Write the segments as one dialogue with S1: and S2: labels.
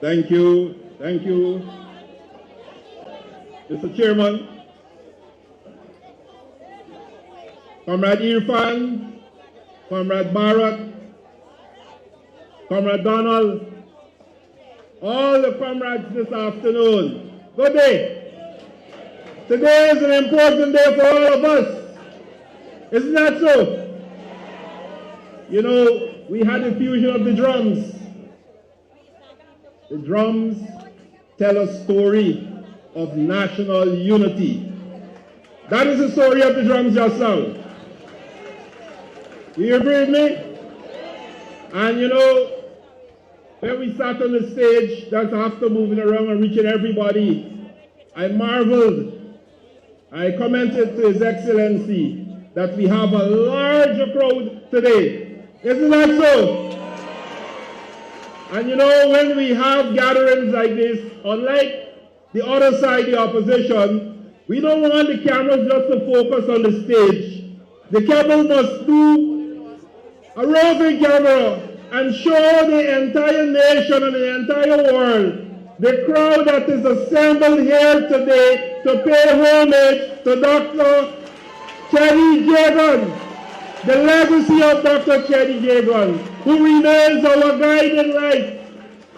S1: Thank you. Thank you. Mr. Chairman, Comrade Irfan, Comrade Barrett, Comrade Donald, all the comrades this afternoon, good day. Today is an important day for all of us. Isn't that so? You know, we had the fusion of the drums. The drums tell a story of national unity. That is the story of the drums just now. You agree with me? And you know, when we sat on the stage, that's after moving around and reaching everybody, I marveled. I commented to His Excellency that we have a larger crowd today. Isn't that so? And you know, when we have gatherings like this, unlike the other side, the opposition, we don't want the cameras just to focus on the stage. The camera must do a roving camera and show the entire nation and the entire world the crowd that is assembled here today to pay homage to Dr. Cheddi Jagan, the legacy of Dr. Cheddi Jagan, who remains our guiding light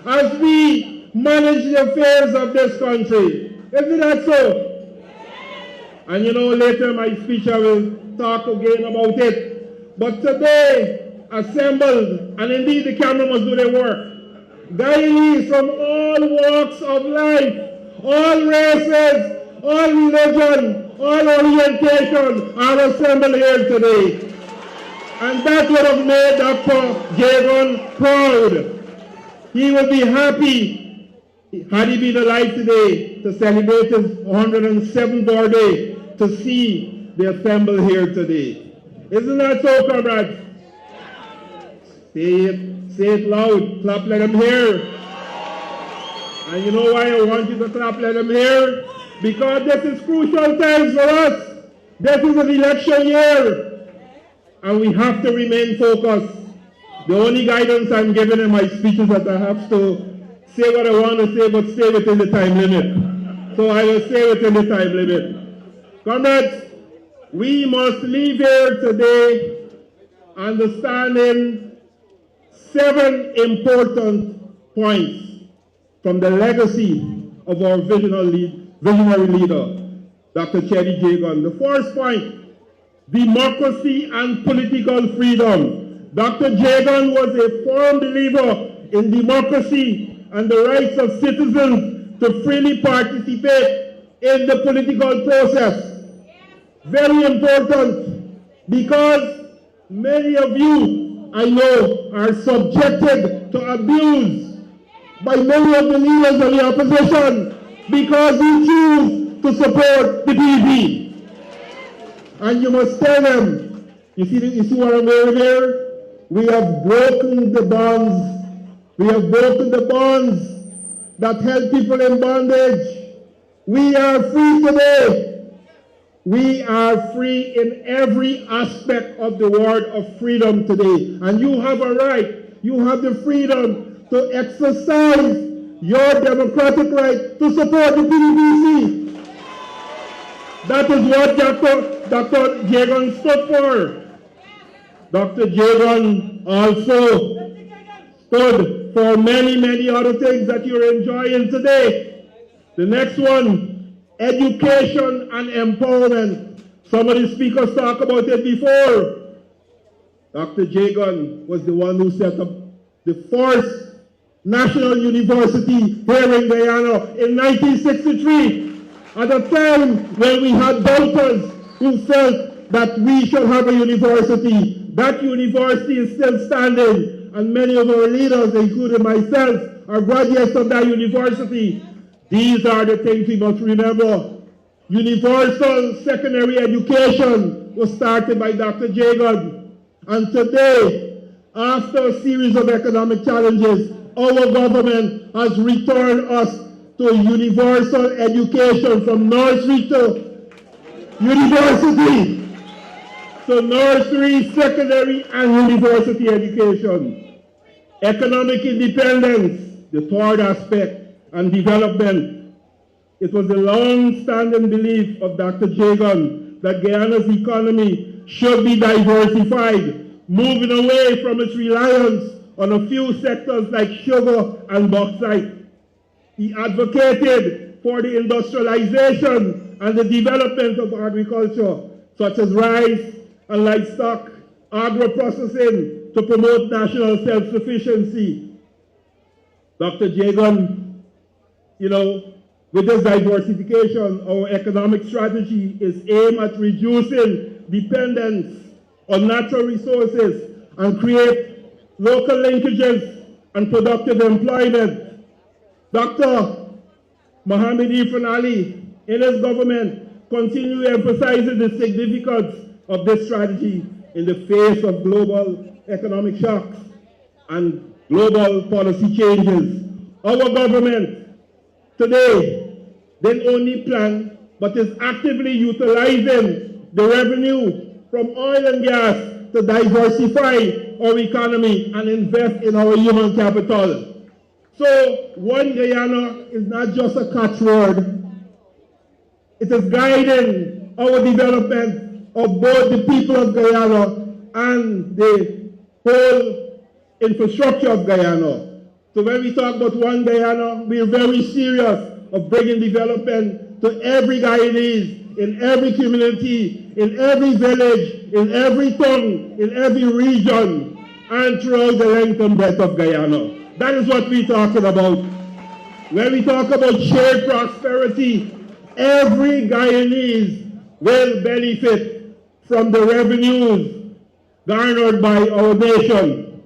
S1: as we manage the affairs of this country. Isn't that so? And you know, later in my speech I will talk again about it. But today, assembled, and indeed the camera must do their work, Guyanese from all walks of life, all races, all religion, all orientation are assembled here today. And that would have made Dr. Jagan proud. He would be happy had he been alive today to celebrate his 107th birthday, to see the assembly here today. Isn't that so, comrades? Say it loud, clap, let them hear. And you know why I want you to clap, let them hear? Because this is crucial times for us. This is an election year. And we have to remain focused. The only guidance I'm giving in my speech is that I have to say what I want to say, but stay within the time limit. So I will stay within the time limit. Comrades, we must leave here today understanding 7 important points from the legacy of our visionary leader, Dr. Cheddi Jagan. The first point, democracy and political freedom. Dr. Jagan was a firm believer in democracy and the rights of citizens to freely participate in the political process. Very important, because many of you, I know, are subjected to abuse by many of the leaders of the opposition because you choose to support the PDP. And you must tell them, you see what I'm wearing here? We have broken the bonds. We have broken the bonds that held people in bondage. We are free today. We are free in every aspect of the word of freedom today. And you have a right, you have the freedom to exercise your democratic right to support the PDPC. That is what Dr. Jagan stood for. Dr. Jagan also stood for many, many other things that you're enjoying today. The next one, education and empowerment. Some of the speakers talked about it before. Dr. Jagan was the one who set up the first national university here in Guyana in 1963, at a time when we had doubters who felt that we should have a university. That university is still standing, and many of our leaders, including myself, are graduates of that university. These are the things we must remember. Universal secondary education was started by Dr. Jagan. And today, after a series of economic challenges, our government has returned us to universal education from nursery to university. So nursery, secondary, and university education. Economic independence. the third aspect, and development. It was the long-standing belief of Dr. Jagan that Guyana's economy should be diversified, moving away from its reliance on a few sectors like sugar and bauxite. He advocated for the industrialization and the development of agriculture, such as rice and livestock, agro-processing to promote national self-sufficiency. Dr. Jagan, with this diversification, our economic strategy is aimed at reducing dependence on natural resources and create local linkages and productive employment. Dr. Mohamed Irfan Ali, in his government, continually emphasizes the significance of this strategy in the face of global economic shocks and global policy changes. Our government today didn't only plan, but is actively utilizing the revenue from oil and gas to diversify our economy and invest in our human capital. So, One Guyana is not just a catchword. It is guiding our development of both the people of Guyana and the whole infrastructure of Guyana. So when we talk about One Guyana, we are very serious of bringing development to every Guyanese, in every community, in every village, in every town, in every region, and throughout the length and breadth of Guyana. That is what we're talking about. When we talk about shared prosperity, every Guyanese will benefit from the revenues garnered by our nation.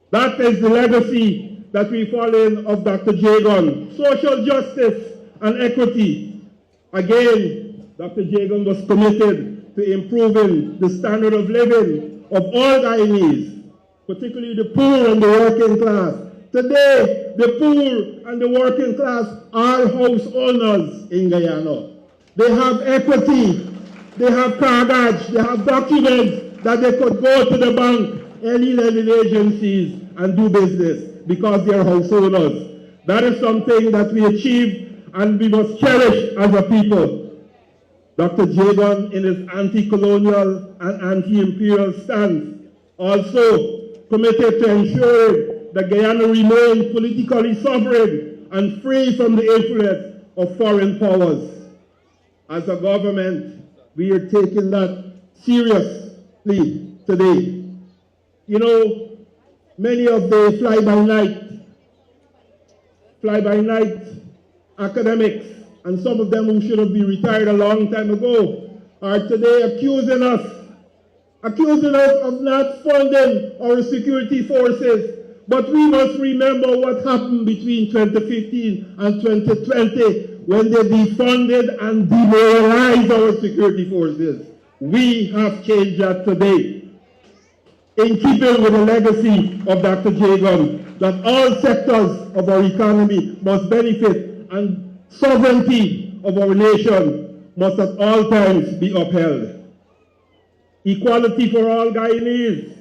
S1: That is the legacy that we follow of Dr. Jagan. Social justice and equity. Again, Dr. Jagan was committed to improving the standard of living of all Guyanese, particularly the poor and the working class. Today, the poor and the working class are house owners in Guyana. They have equity, they have cartage, they have documents that they could go to the bank, any lending agencies, and do business because they are house owners. That is something that we achieved and we must cherish as a people. Dr. Jagan, in his anti-colonial and anti-imperial stance, also committed to ensure that Guyana remain politically sovereign and free from the influence of foreign powers. As a government, we are taking that seriously today. Many of the fly-by-night academics, and some of them who should have been retired a long time ago, are today accusing us of not funding our security forces. But we must remember what happened between 2015 and 2020 when they defunded and demoralized our security forces. We have changed that today. In keeping with the legacy of Dr. Jagan, that all sectors of our economy must benefit and sovereignty of our nation must at all times be upheld. Equality for all Guyanese.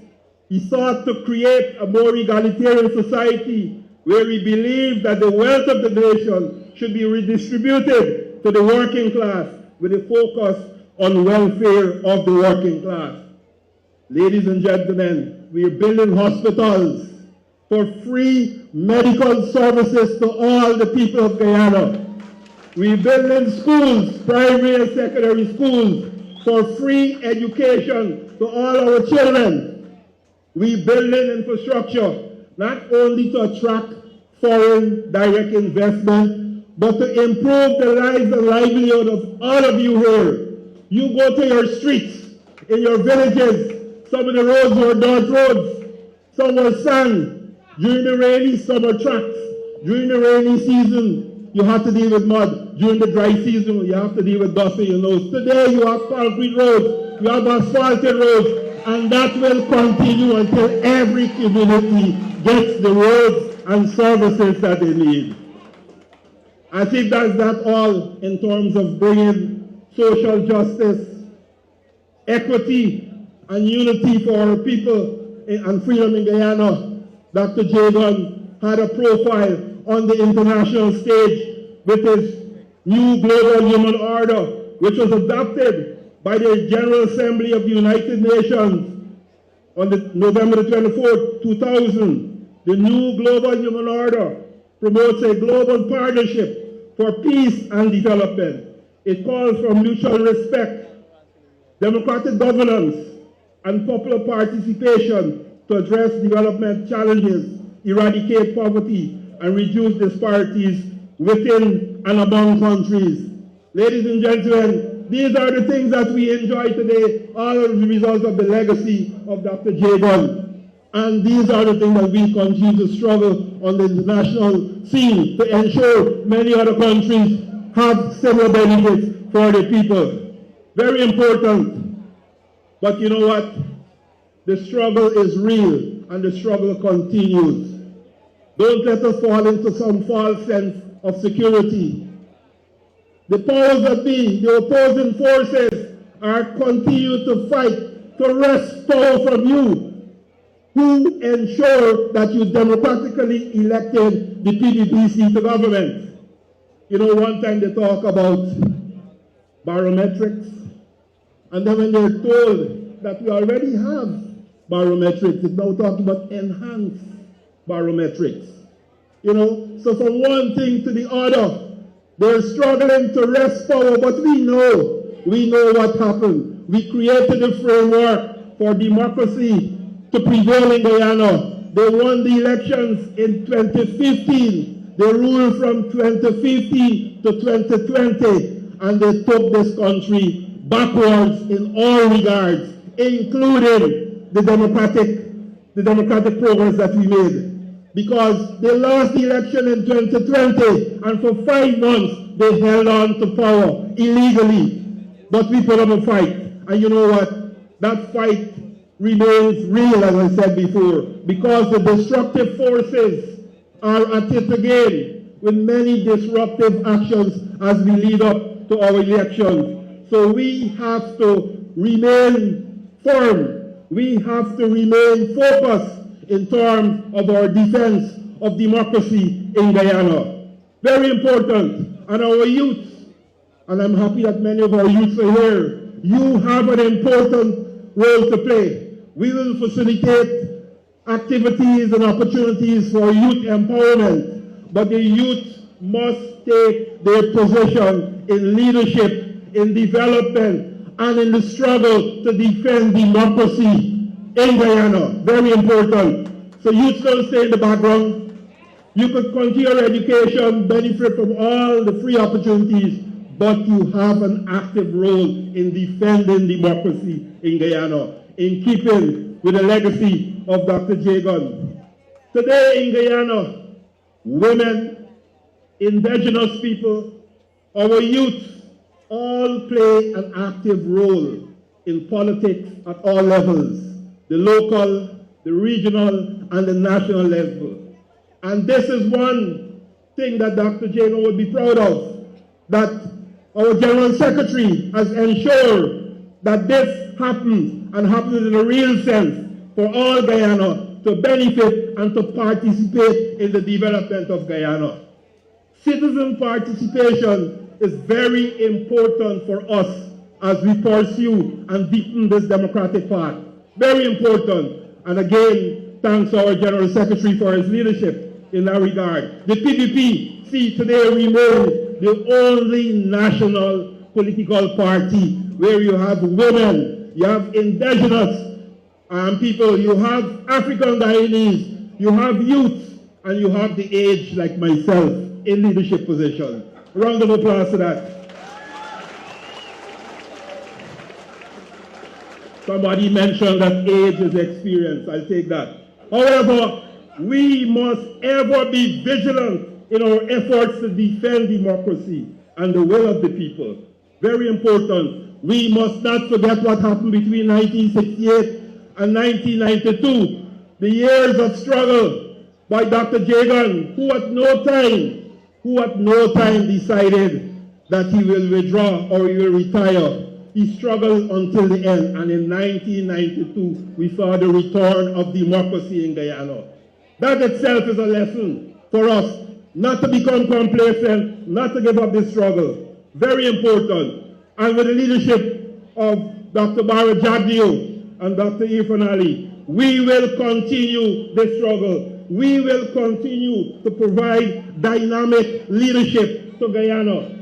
S1: He sought to create a more egalitarian society where we believe that the wealth of the nation should be redistributed to the working class with a focus on welfare of the working class. Ladies and gentlemen, we are building hospitals for free medical services to all the people of Guyana. We are building schools, primary and secondary schools, for free education to all our children. We building infrastructure not only to attract foreign direct investment, but to improve the lives and livelihood of all of you here. You go to your streets, in your villages, some of the roads were dirt roads, some were sand. During the rainy summer tracks, during the rainy season, you have to deal with mud. During the dry season, you have to deal with dust in your nose. Today, you have concrete roads, you have asphalted roads, and that will continue until every community gets the roads and services that they need. I think that's not all in terms of bringing social justice, equity, and unity for our people and freedom in Guyana. Dr. Jagan had a profile on the international stage with his new global human order, which was adopted by the General Assembly of the United Nations on November 24th, 2000. The new global human order promotes a global partnership for peace and development. It calls for mutual respect, democratic governance, and popular participation to address development challenges, eradicate poverty, and reduce disparities within and among countries. Ladies and gentlemen, these are the things that we enjoy today, all as a result of the legacy of Dr. Jagan. And these are the things that we continue to struggle on the international scene to ensure many other countries have similar benefits for the people. Very important. But you know what? The struggle is real and the struggle continues. Don't let us fall into some false sense of security. The powers that be, the opposing forces, are continue to fight to wrest power from you, who ensure that you democratically elected the PDPC to government. You know, one time they talk about barometrics, and then when they're told that we already have barometrics, it's now talking about enhanced barometrics. You know, so from one thing to the other, they're struggling to wrest power, but we know what happened. We created a framework for democracy to prevail in Guyana. They won the elections in 2015. They ruled from 2015 to 2020, and they took this country backwards in all regards, including the democratic progress that we made. Because they lost the election in 2020, and for 5 months they held on to power illegally. But we put up a fight, and you know what? That fight remains real, as I said before, because the destructive forces are at it again with many disruptive actions as we lead up to our elections. So we have to remain firm. We have to remain focused in terms of our defense of democracy in Guyana. Very important. And our youth, and I'm happy that many of our youth are here, you have an important role to play. We will facilitate activities and opportunities for youth empowerment, but the youth must take their position in leadership, in development, and in the struggle to defend democracy in Guyana. Very important. So youth don't stay in the background. You could continue your education, benefit from all the free opportunities, but you have an active role in defending democracy in Guyana, in keeping with the legacy of Dr. Jagan. Today in Guyana, women, indigenous people, our youth all play an active role in politics at all levels, the local, the regional, and the national level. And this is one thing that Dr. Jagan would be proud of, that our General Secretary has ensured that this happens, and happens in a real sense, for all Guyana to benefit and to participate in the development of Guyana. Citizen participation is very important for us as we pursue and deepen this democratic path. Very important. And again, thanks to our General Secretary for his leadership in that regard. The PDP today remains the only national political party where you have women, you have indigenous people, you have African Guyanese, you have youth, and you have the aged like myself in leadership positions. Round of applause to that. Somebody mentioned that age is experience. I'll take that. However, we must ever be vigilant in our efforts to defend democracy and the will of the people. Very important. We must not forget what happened between 1968 and 1992. The years of struggle by Dr. Jagan, who at no time decided that he will withdraw or he will retire. He struggled until the end, and in 1992, we saw the return of democracy in Guyana. That itself is a lesson for us not to become complacent, not to give up this struggle. Very important. And with the leadership of Dr. Babu Jaan and Dr. Irfan Ali, we will continue this struggle. We will continue to provide dynamic leadership to Guyana.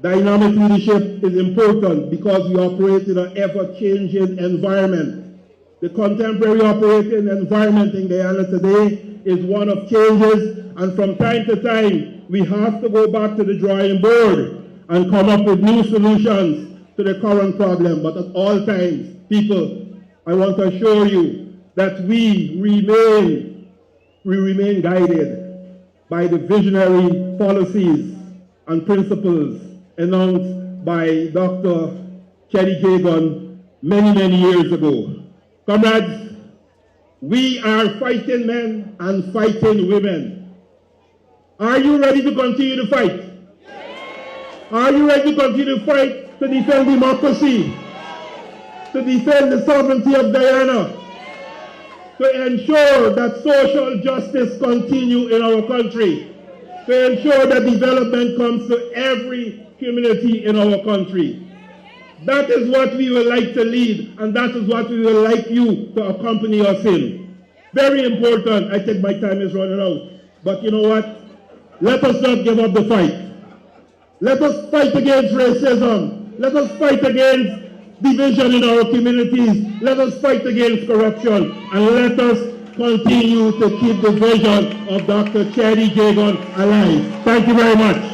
S1: Dynamic leadership is important because we operate in an ever-changing environment. The contemporary operating environment in Guyana today is one of changes, and from time to time, we have to go back to the drawing board and come up with new solutions to the current problem. But at all times, people, I want to assure you that we remain guided by the visionary policies and principles announced by Dr. Cherry Jagan many years ago. Comrades, we are fighting men and fighting women. Are you ready to continue to fight? Are you ready to continue to fight to defend democracy, to defend the sovereignty of Guyana, to ensure that social justice continue in our country, to ensure that development comes to every community in our country? That is what we would like to lead, and that is what we would like you to accompany us in. Very important. I think my time is running out. But you know what? Let us not give up the fight. Let us fight against racism. Let us fight against division in our communities. Let us fight against corruption. And let us continue to keep the vision of Dr. Cherry Jagan alive. Thank you very much.